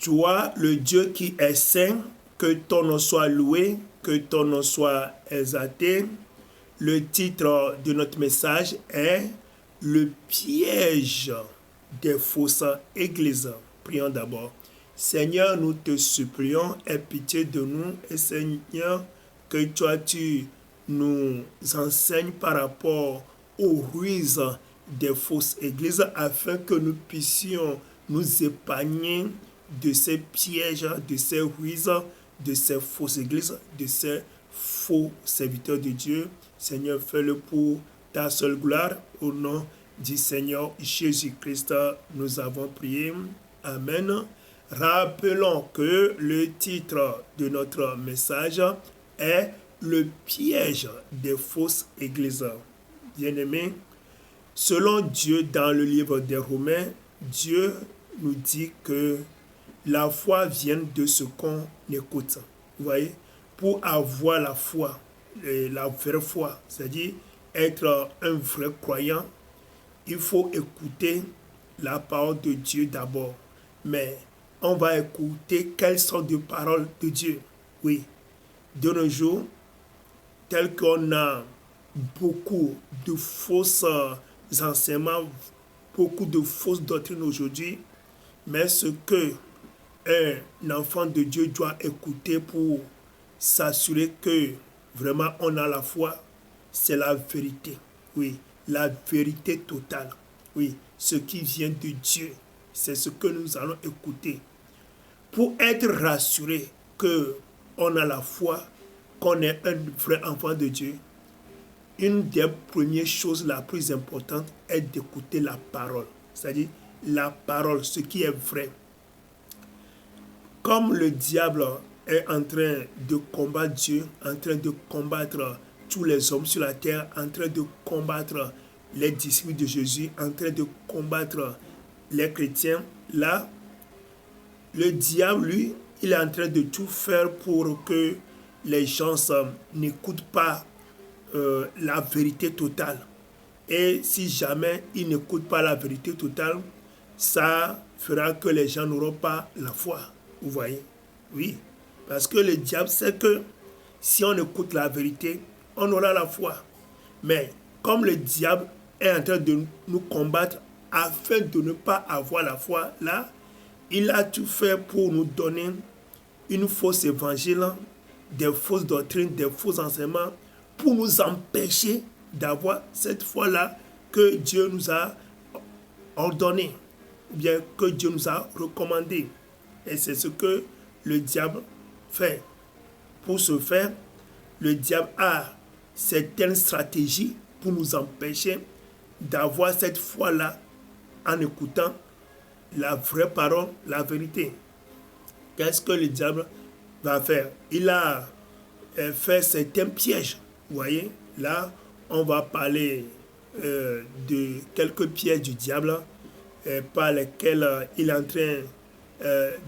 Toi, le Dieu qui est saint, que ton nom soit loué, que ton nom soit exalté. Le titre de notre message est le piège des fausses églises. Prions d'abord. Seigneur, nous te supplions, aie pitié de nous. Et Seigneur, que toi, tu nous enseignes par rapport aux ruses des fausses églises afin que nous puissions nous épargner de ces pièges, de ces ruses, de ces fausses églises, de ces faux serviteurs de Dieu. Seigneur, fais-le pour ta seule gloire. Au nom du Seigneur Jésus-Christ, nous avons prié. Amen. Rappelons que le titre de notre message est le piège des fausses églises. Bien-aimés, selon Dieu, dans le livre des Romains, Dieu nous dit que la foi vient de ce qu'on écoute. Vous voyez, pour avoir la foi, la vraie foi, c'est-à-dire être un vrai croyant, il faut écouter la parole de Dieu d'abord. Mais on va écouter quelles sortes de paroles de Dieu. Oui, de nos jours, tel qu'on a beaucoup de fausses enseignements, beaucoup de fausses doctrines aujourd'hui, mais ce que un enfant de Dieu doit écouter pour s'assurer que vraiment on a la foi, c'est la vérité. Oui, la vérité totale. Oui, ce qui vient de Dieu, c'est ce que nous allons écouter. Pour être rassuré que on a la foi, qu'on est un vrai enfant de Dieu, une des premières choses la plus importante est d'écouter la parole. C'est-à-dire la parole, ce qui est vrai. Comme le diable est en train de combattre Dieu, en train de combattre tous les hommes sur la terre, en train de combattre les disciples de Jésus, en train de combattre les chrétiens, là, le diable, lui, il est en train de tout faire pour que les gens n'écoutent pas la vérité totale. Et si jamais ils n'écoutent pas la vérité totale, ça fera que les gens n'auront pas la foi. Vous voyez? Oui. Parce que le diable sait que si on écoute la vérité, on aura la foi. Mais comme le diable est en train de nous combattre afin de ne pas avoir la foi, là, il a tout fait pour nous donner une fausse évangile, des fausses doctrines, des faux enseignements, pour nous empêcher d'avoir cette foi-là que Dieu nous a ordonnée, ou bien que Dieu nous a recommandée. Et c'est ce que le diable fait. Pour ce faire, le diable a certaines stratégies pour nous empêcher d'avoir cette foi-là en écoutant la vraie parole, la vérité. Qu'est-ce que le diable va faire? Il a fait certains pièges. Vous voyez, là, on va parler de quelques pièges du diable par lesquels il est en train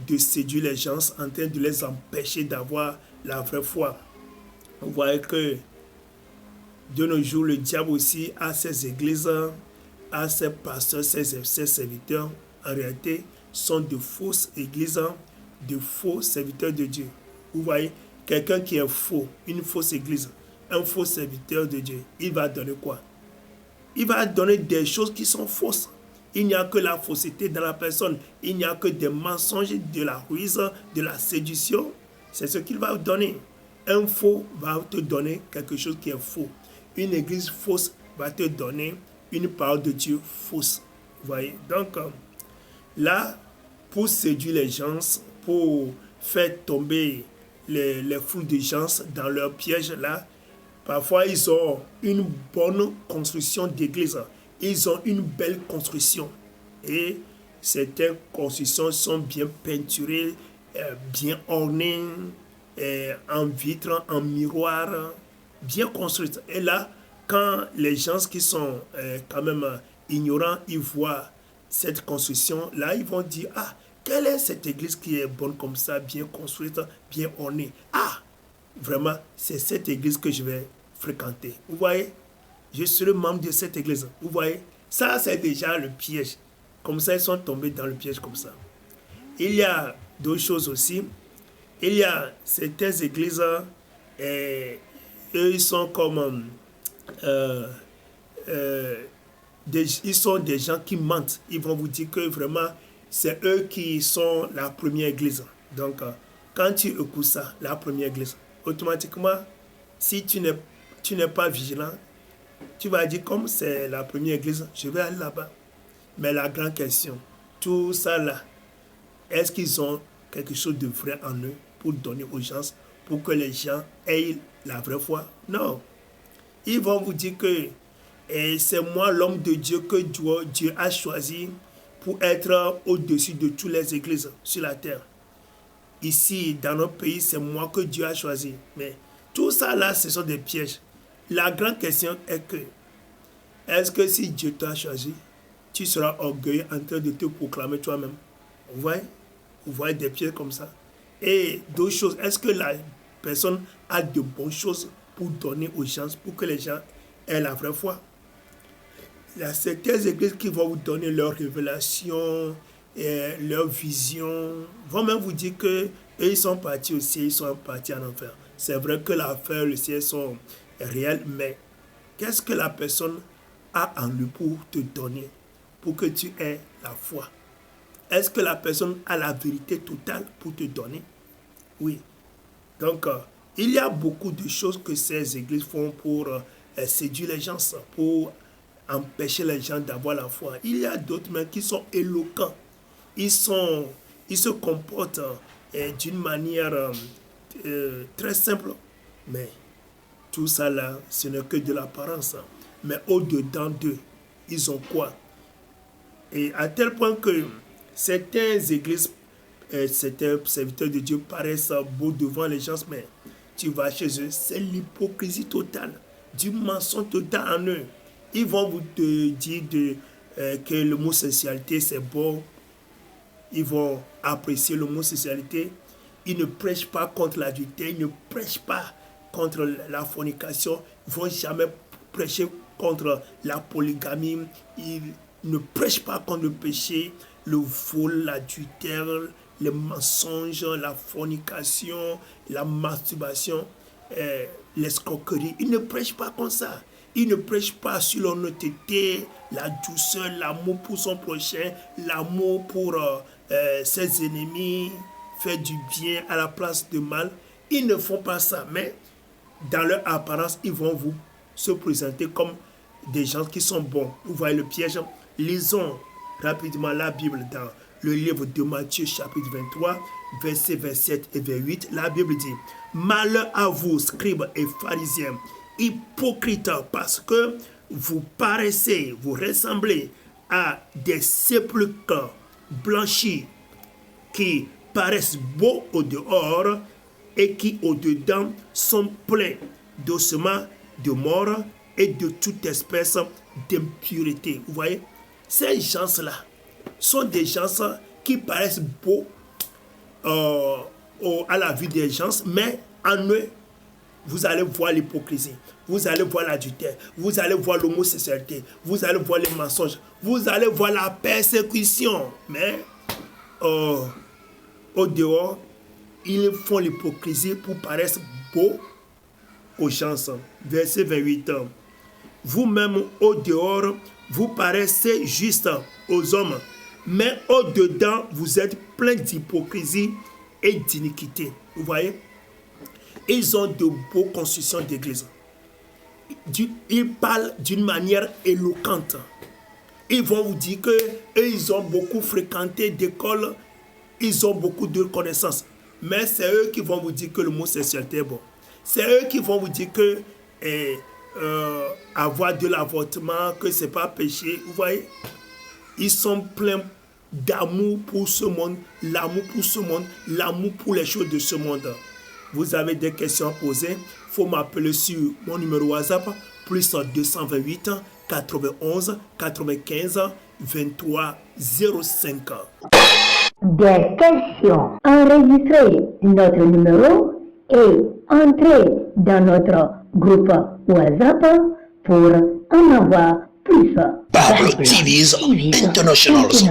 de séduire les gens, en train de les empêcher d'avoir la vraie foi. Vous voyez que de nos jours, le diable aussi a ses églises, a ses pasteurs, ses serviteurs. En réalité, sont de fausses églises, de faux serviteurs de Dieu. Vous voyez, quelqu'un qui est faux, une fausse église, un faux serviteur de Dieu, il va donner quoi? Il va donner des choses qui sont fausses. Il n'y a que la fausseté dans la personne. Il n'y a que des mensonges, de la ruse, de la séduction. C'est ce qu'il va donner. Un faux va te donner quelque chose qui est faux. Une église fausse va te donner une parole de Dieu fausse. Vous voyez? Donc, là, pour séduire les gens, pour faire tomber les foules de gens dans leur piège, là, parfois ils ont une bonne construction d'église. Ils ont une belle construction. Et certaines constructions sont bien peinturées, bien ornées, en vitre, en miroir, bien construites. Et là, quand les gens qui sont quand même ignorants, ils voient cette construction, là, ils vont dire, ah, quelle est cette église qui est bonne comme ça, bien construite, bien ornée? Ah, vraiment, c'est cette église que je vais fréquenter. Vous voyez? Je serai membre de cette église. Vous voyez? Ça, c'est déjà le piège. Comme ça, ils sont tombés dans le piège comme ça. Il y a D'autres choses aussi. Il y a certaines églises, eux, ils sont comme... ils sont des gens qui mentent. Ils vont vous dire que vraiment, c'est eux qui sont la première église. Donc, quand tu écoutes ça, la première église, automatiquement, si tu n'es pas vigilant, tu vas dire comme c'est la première église, je vais aller là-bas. Mais la grande question, tout ça là, est-ce qu'ils ont quelque chose de vrai en eux pour donner aux gens, pour que les gens aient la vraie foi? Non. Ils vont vous dire que c'est moi l'homme de Dieu que Dieu a choisi pour être au-dessus de toutes les églises sur la terre. Ici, dans notre pays, c'est moi que Dieu a choisi. Mais tout ça là, ce sont des pièges. La grande question est que, est-ce que si Dieu t'a choisi, tu seras orgueilleux en train de te proclamer toi-même? Vous voyez des pièges comme ça. Et d'autres choses, est-ce que la personne a de bonnes choses pour donner aux gens, pour que les gens aient la vraie foi? Il y a certaines églises qui vont vous donner leur révélation, leur vision, vont même vous dire que ils sont partis au ciel, ils sont partis en enfer. C'est vrai que l'enfer, le ciel sont réels, mais qu'est-ce que la personne a en lui pour te donner, pour que tu aies la foi? Est-ce que la personne a la vérité totale pour te donner? Oui. Donc, il y a beaucoup de choses que ces églises font pour séduire les gens, pour empêcher les gens d'avoir la foi. Il y a d'autres même qui sont éloquents. Ils se comportent d'une manière très simple. Mais tout ça là, ce n'est que de l'apparence. Mais au-dedans d'eux, ils ont quoi? Et à tel point que certaines églises, certains serviteurs de Dieu paraissent beaux devant les gens, mais tu vas chez eux, c'est l'hypocrisie totale, du mensonge total en eux. Ils vont vous te dire que l'homosexualité c'est bon. Ils vont apprécier l'homosexualité. Ils ne prêchent pas contre l'adultère, ils ne prêchent pas contre la fornication, ils ne vont jamais prêcher contre la polygamie, ils ne prêchent pas contre le péché, le vol, l'adultère, les mensonges, la fornication, la masturbation, l'escroquerie. Ils ne prêchent pas comme ça. Ils ne prêchent pas sur l'honnêteté, la douceur, l'amour pour son prochain, l'amour pour ses ennemis, faire du bien à la place du mal. Ils ne font pas ça, mais dans leur apparence, ils vont vous se présenter comme des gens qui sont bons. Vous voyez le piège? Lisons rapidement la Bible dans le livre de Matthieu chapitre 23, versets 27 et 28. La Bible dit: malheur à vous, scribes et pharisiens, hypocrites, parce que vous ressemblez à des sépulcres blanchis qui paraissent beaux au dehors et qui au dedans sont pleins d'ossements, de mort et de toute espèce d'impureté. Vous voyez, ces gens-là sont des gens qui paraissent beaux à la vue des gens, mais en eux, vous allez voir l'hypocrisie, vous allez voir l'adultère, vous allez voir l'homosexualité, vous allez voir les mensonges, vous allez voir la persécution. Mais au dehors, ils font l'hypocrisie pour paraître beaux aux gens. Verset 28. Vous-même, au dehors, vous paraissez juste aux hommes, mais au-dedans, vous êtes plein d'hypocrisie et d'iniquité. Vous voyez? Ils ont de beaux constructions d'église. Ils parlent d'une manière éloquente. Ils vont vous dire qu'ils ont beaucoup fréquenté d'écoles, ils ont beaucoup de connaissances. Mais c'est eux qui vont vous dire que l'homosexualité est bon. C'est eux qui vont vous dire que avoir de l'avortement, que ce n'est pas péché. Vous voyez? Ils sont pleins d'amour pour ce monde, l'amour pour ce monde, l'amour pour les choses de ce monde. Vous avez des questions à poser, il faut m'appeler sur mon numéro WhatsApp, plus 228 91 95 23 05. Des questions. Enregistrez notre numéro et entrez dans notre groupe WhatsApp pour en avoir plus. Bible TV's Internationalism.